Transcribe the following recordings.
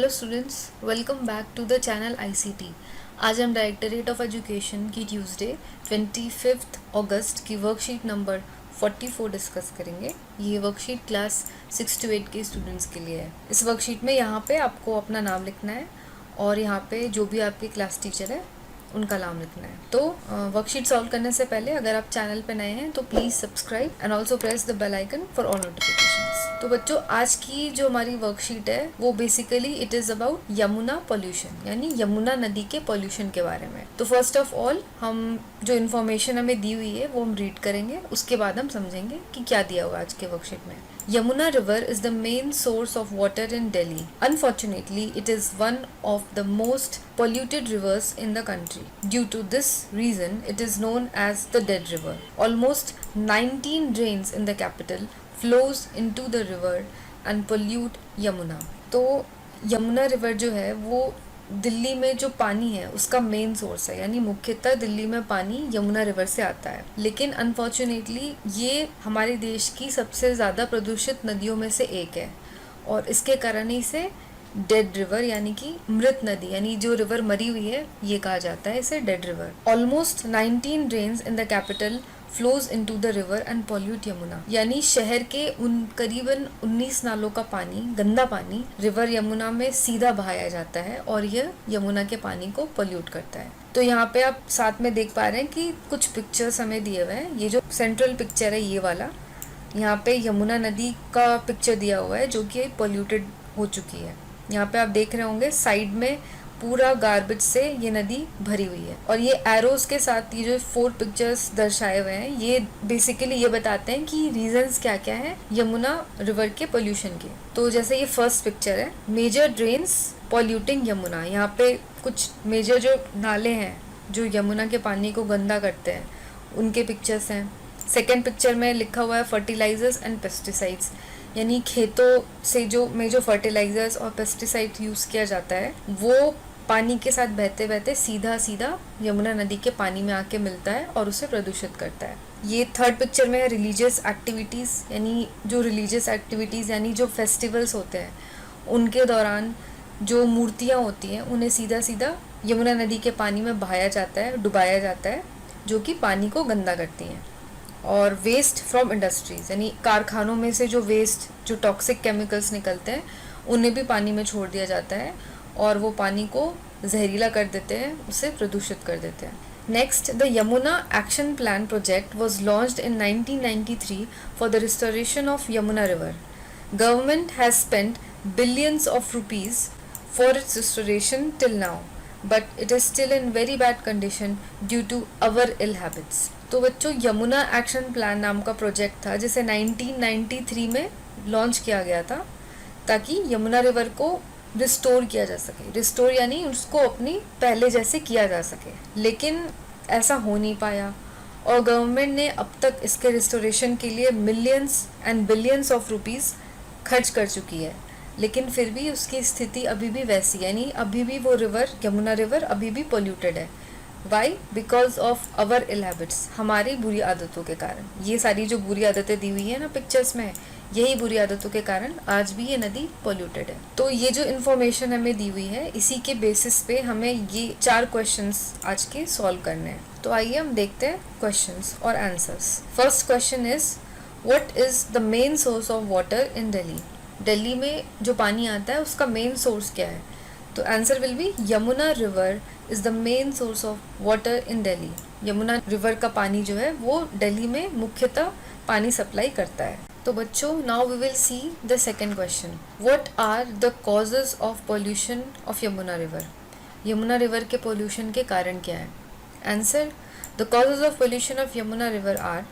Students, welcome back to the channel ICT। आज हम directorate of education की Tuesday 25 अगस्त की वर्कशीट नंबर 44 डिस्कस करेंगे। ये वर्कशीट क्लास 6 to 8 के स्टूडेंट्स के लिए है। इस वर्कशीट में यहाँ पे आपको अपना नाम लिखना है और यहाँ पे जो भी आपके क्लास टीचर है उनका नाम लिखना है। तो वर्कशीट सॉल्व करने से पहले अगर आप चैनल पे नए हैं तो please subscribe and also press the bell icon for all notifications. तो बच्चों, आज की जो हमारी वर्कशीट है वो basically it is about Yamuna pollution, यानी यमुना नदी के पोल्यूशन के बारे में। तो फर्स्ट ऑफ ऑल हम जो इन्फॉर्मेशन हमें दी हुई है वो हम रीड करेंगे, उसके बाद हम समझेंगे कि क्या दिया हुआ आज के वर्कशीट में। Yamuna River is the main source of water in Delhi. Unfortunately, it is one of the most polluted rivers in the country. Due to this reason, it is known as the Dead River. Almost 19 drains in the capital flows into the river and pollute Yamuna. तो Yamuna river जो है वो दिल्ली में जो पानी है उसका main source है, यानी मुख्यतः दिल्ली में पानी यमुना रिवर से आता है। लेकिन अनफॉर्चुनेटली ये हमारे देश की सबसे ज़्यादा प्रदूषित नदियों में से एक है और इसके कारण ही से डेड रिवर यानी कि मृत नदी, यानी जो रिवर मरी हुई है ये कहा जाता है इसे dead river. Almost 19 drains in the capital flows into the river and pollute Yamuna, यानी शहर के करीबन 19 नालों का पानी, गंदा पानी रिवर यमुना में सीधा बहाया जाता है और यह यमुना के पानी को पॉल्यूट करता है। तो यहाँ पे आप साथ में देख पा रहे हैं कि कुछ पिक्चर्स हमें दिए हुए हैं। ये जो सेंट्रल पिक्चर है ये वाला, यहाँ पे यमुना नदी का पिक्चर दिया हुआ है जो कि पॉल्यूटेड हो चुकी है। यहाँ पे आप देख रहे होंगे साइड में पूरा गार्बेज से ये नदी भरी हुई है और ये एरोज के साथ ये जो 4 पिक्चर्स दर्शाए हुए हैं ये बेसिकली ये बताते हैं कि रीजंस क्या क्या है यमुना रिवर के पोल्यूशन के। तो जैसे ये फर्स्ट पिक्चर है, मेजर ड्रेन्स पॉल्यूटिंग यमुना, यहाँ पे कुछ मेजर जो नाले हैं जो यमुना के पानी को गंदा करते हैं उनके पिक्चर्स हैं। सेकेंड पिक्चर में लिखा हुआ है फर्टिलाइजर्स एंड पेस्टिसाइड्स, यानी खेतों से जो फर्टिलाइजर्स और पेस्टिसाइड यूज़ किया जाता है वो पानी के साथ बहते बहते सीधा सीधा यमुना नदी के पानी में आके मिलता है और उसे प्रदूषित करता है। ये थर्ड पिक्चर में है रिलीजियस एक्टिविटीज़, यानी जो रिलीजियस एक्टिविटीज़ यानी जो फेस्टिवल्स होते हैं उनके दौरान जो मूर्तियाँ होती हैं उन्हें सीधा सीधा यमुना नदी के पानी में बहाया जाता है, डुबाया जाता है, जो कि पानी को गंदा करती हैं। और वेस्ट फ्रॉम इंडस्ट्रीज़, यानी कारखानों में से जो वेस्ट, जो टॉक्सिक केमिकल्स निकलते हैं उन्हें भी पानी में छोड़ दिया जाता है और वो पानी को जहरीला कर देते हैं, उसे प्रदूषित कर देते हैं। Next, the Yamuna action plan project was launched in 1993 for the restoration of Yamuna river. Government has spent billions of rupees for its restoration till now, but it is still in very bad condition due to our ill habits. तो बच्चों, Yamuna action plan नाम का project था जिसे 1993 में launch किया गया था ताकि यमुना रिवर को रिस्टोर किया जा सके। रिस्टोर यानी उसको अपनी पहले जैसे किया जा सके, लेकिन ऐसा हो नहीं पाया और गवर्नमेंट ने अब तक इसके रिस्टोरेशन के लिए millions and billions of rupees खर्च कर चुकी है, लेकिन फिर भी उसकी स्थिति अभी भी वैसी, यानी अभी भी वो रिवर, यमुना रिवर अभी भी पोल्यूटेड है। Why? Because of our ill habits, हमारी बुरी आदतों के कारण। ये सारी जो बुरी आदतें दी हुई है ना पिक्चर्स में, यही बुरी आदतों के कारण आज भी ये नदी पोल्यूटेड है। तो ये जो इन्फॉर्मेशन हमें दी हुई है इसी के बेसिस पे हमें ये 4 क्वेश्चंस आज के सॉल्व करने हैं। तो आइए हम देखते हैं क्वेश्चंस और answers. First question is, what is the main source of water in Delhi? Delhi में जो पानी आता है उसका मेन सोर्स क्या है? तो answer will be Yamuna river is the main source of water in Delhi. Yamuna river का पानी जो है वो दिल्ली में मुख्यतः पानी सप्लाई करता है। तो बच्चों, now we will see the second question, what are the causes of pollution of Yamuna river? Yamuna river के पोल्यूशन के कारण क्या है? Answer, the causes of pollution of Yamuna river are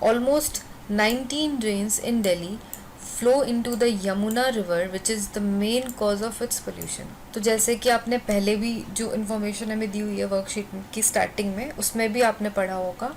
almost 19 drains in Delhi flow into the Yamuna river which is the main cause of its pollution. तो जैसे कि आपने पहले भी जो इन्फॉर्मेशन हमें दी हुई है वर्कशीट की स्टार्टिंग में, उसमें भी आपने पढ़ा होगा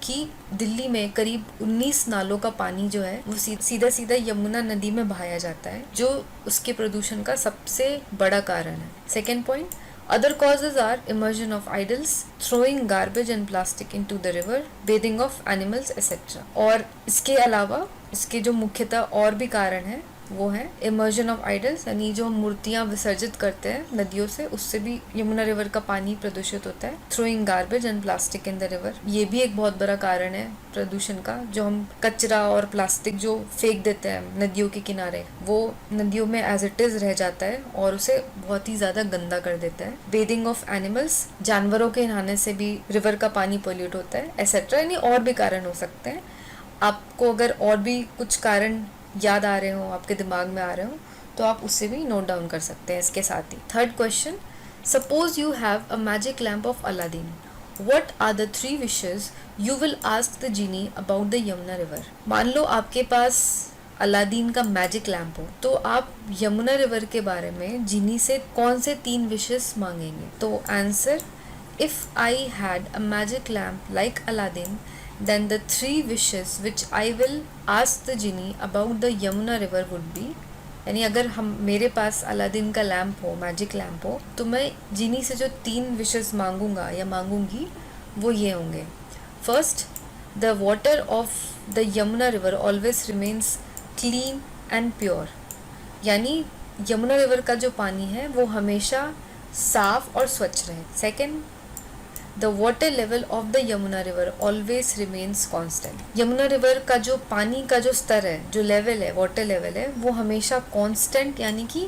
कि दिल्ली में करीब 19 नालों का पानी जो है वो सीधा सीधा यमुना नदी में बहाया जाता है, जो उसके प्रदूषण का सबसे बड़ा कारण है। Second point, other causes are immersion of idols, throwing garbage and plastic into the river, bathing of animals etcetera. और इसके अलावा इसके जो मुख्यतः और भी कारण है वो है इमर्जन ऑफ आइडल्स, यानी जो हम मूर्तियाँ विसर्जित करते हैं नदियों से, उससे भी यमुना रिवर का पानी प्रदूषित होता है। Throwing garbage and plastic in the river, ये भी एक बहुत बड़ा कारण है प्रदूषण का। जो हम कचरा और प्लास्टिक जो फेंक देते हैं नदियों के किनारे, वो नदियों में एज इट इज रह जाता है और उसे बहुत ही ज़्यादा गंदा कर देता है। बेदिंग ऑफ एनिमल्स, जानवरों के नहाने से भी रिवर का पानी पोल्यूट होता है, एसेट्रा, यानी और भी कारण हो सकते हैं। आपको अगर और भी कुछ कारण याद आ रहे हो, आपके दिमाग में आ रहे हो, तो आप उससे भी नोट डाउन कर सकते हैं इसके साथ ही। Third question, suppose you have a magic lamp of Aladdin, what are the 3 wishes you will ask the genie about the Yamuna river. मान लो आपके पास अलादीन का मैजिक लैम्प हो, तो आप यमुना रिवर के बारे में जीनी से कौन से 3 विशेस मांगेंगे? तो answer, if I had a magic lamp like Aladdin, then the 3 wishes which I will ask the genie about the Yamuna river would be, यानी अगर हम मेरे पास अलादीन का लैम्प हो, मैजिक लैम्प हो, तो मैं जीनी से जो 3 विशेस मांगूंगा या मांगूंगी वो ये होंगे। First, the water of the Yamuna river always remains clean and pure, यानी यमुना रिवर का जो पानी है वो हमेशा साफ और स्वच्छ रहे। Second, the water level of the Yamuna river always remains constant, Yamuna river का जो पानी का जो स्तर है, जो लेवल है, वाटर लेवल है, वो हमेशा कॉन्स्टेंट यानी कि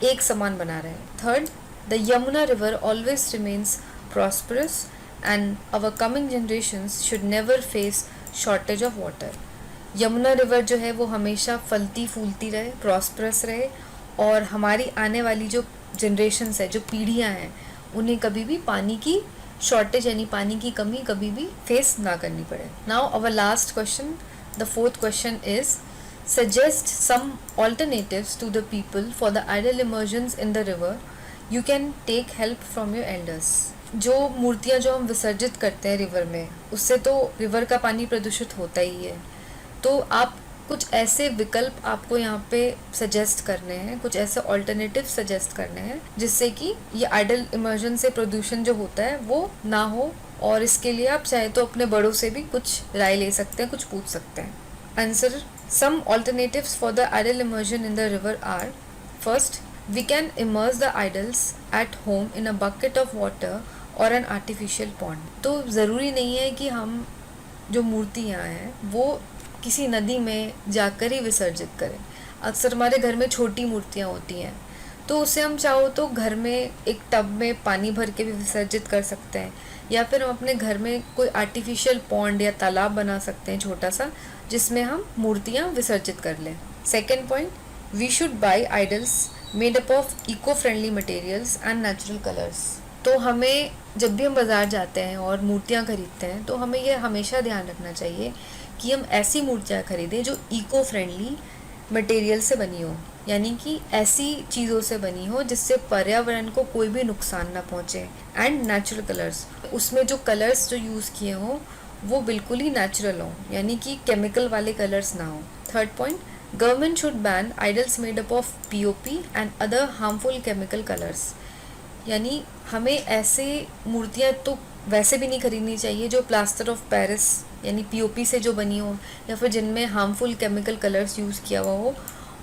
एक समान बना रहे। Third, the Yamuna river always remains prosperous and our coming generations should never face shortage of water, Yamuna river जो है वो हमेशा फलती फूलती रहे, प्रॉस्परस रहे, और हमारी आने वाली जो जनरेशन्स है, जो पीढ़ियाँ हैं, उन्हें कभी भी पानी की शॉर्टेज यानी पानी की कमी कभी भी फेस ना करनी पड़े। Now our last question, the fourth question is, suggest some alternatives to the people for the idol immersion in the river, you can take help from your elders. जो मूर्तियाँ जो हम विसर्जित करते हैं रिवर में, उससे तो रिवर का पानी प्रदूषित होता ही है, तो आप कुछ ऐसे विकल्प आपको यहाँ पे सजेस्ट करने हैं, कुछ ऐसे ऑल्टरनेटिव सजेस्ट करने हैं जिससे कि ये आइडल इमर्जन से प्रदूषण जो होता है वो ना हो, और इसके लिए आप चाहे तो अपने बड़ों से भी कुछ राय ले सकते हैं, कुछ पूछ सकते हैं। Answer, some alternatives for the idol immersion in the river are, first, we can immerse the idols at home in a bucket of water और एन आर्टिफिशियल पॉन्ड। तो ज़रूरी नहीं है कि हम जो मूर्तियाँ हैं वो किसी नदी में जाकर ही विसर्जित करें। अक्सर हमारे घर में छोटी मूर्तियाँ होती हैं, तो उसे हम चाहो तो घर में एक टब में पानी भर के भी विसर्जित कर सकते हैं, या फिर हम अपने घर में कोई आर्टिफिशियल पॉन्ड या तालाब बना सकते हैं छोटा सा, जिसमें हम मूर्तियाँ विसर्जित कर लें। Second point, we should buy idols made up of eco friendly materials and natural colours. तो हमें जब भी हम बाज़ार जाते हैं और मूर्तियाँ खरीदते हैं, तो हमें ये हमेशा ध्यान रखना चाहिए कि हम ऐसी मूर्तियाँ खरीदें जो इको फ्रेंडली मटेरियल से बनी हो, यानी कि ऐसी चीज़ों से बनी हो जिससे पर्यावरण को कोई भी नुकसान ना पहुँचे। एंड नेचुरल कलर्स, उसमें जो कलर्स जो यूज़ किए हों वो बिल्कुल ही नेचुरल हों, यानी कि केमिकल वाले कलर्स ना हो। Third point, government should ban idols made up of POP and other harmful chemical colours, यानी हमें ऐसे मूर्तियाँ तो वैसे भी नहीं खरीदनी चाहिए जो प्लास्टर ऑफ पेरिस यानी पीओपी से जो बनी हो, या फिर जिनमें हार्मफुल केमिकल कलर्स यूज़ किया हुआ हो।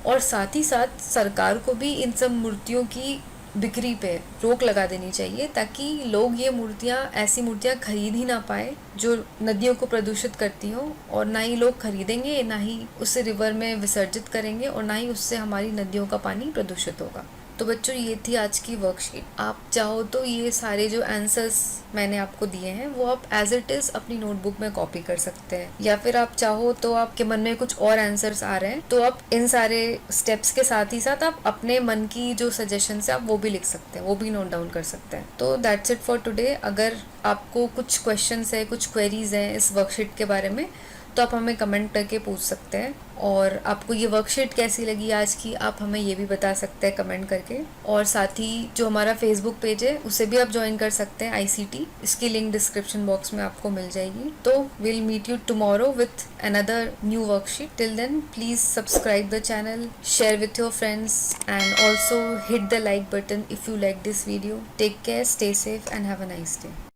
और साथ ही साथ सरकार को भी इन सब मूर्तियों की बिक्री पे रोक लगा देनी चाहिए, ताकि लोग ये मूर्तियाँ, ऐसी मूर्तियाँ खरीद ही ना पाए जो नदियों को प्रदूषित करती हो, और ना ही लोग खरीदेंगे, ना ही उसे रिवर में विसर्जित करेंगे, और ना ही उससे हमारी नदियों का पानी प्रदूषित होगा। तो बच्चों, ये थी आज की वर्कशीट। आप चाहो तो ये सारे जो आंसर्स मैंने आपको दिए हैं वो आप एज इट इज़ अपनी नोटबुक में कॉपी कर सकते हैं, या फिर आप चाहो तो आपके मन में कुछ और आंसर्स आ रहे हैं तो आप इन सारे स्टेप्स के साथ ही साथ आप अपने मन की जो सजेशंस है आप वो भी लिख सकते हैं, वो भी नोट डाउन कर सकते हैं। तो दैट्स इट फॉर टुडे। अगर आपको कुछ क्वेश्चंस है, कुछ क्वेरीज हैं इस वर्कशीट के बारे में, तो आप हमें कमेंट करके पूछ सकते हैं। और आपको ये वर्कशीट कैसी लगी आज की, आप हमें ये भी बता सकते हैं कमेंट करके। और साथ ही जो हमारा फेसबुक पेज है उसे भी आप ज्वाइन कर सकते हैं, ICT, इसकी लिंक डिस्क्रिप्शन बॉक्स में आपको मिल जाएगी। तो will meet you tomorrow with another new worksheet. Till then please subscribe the channel, share with your friends, and also hit the like button if you like this video. Take care, stay safe and have a nice day.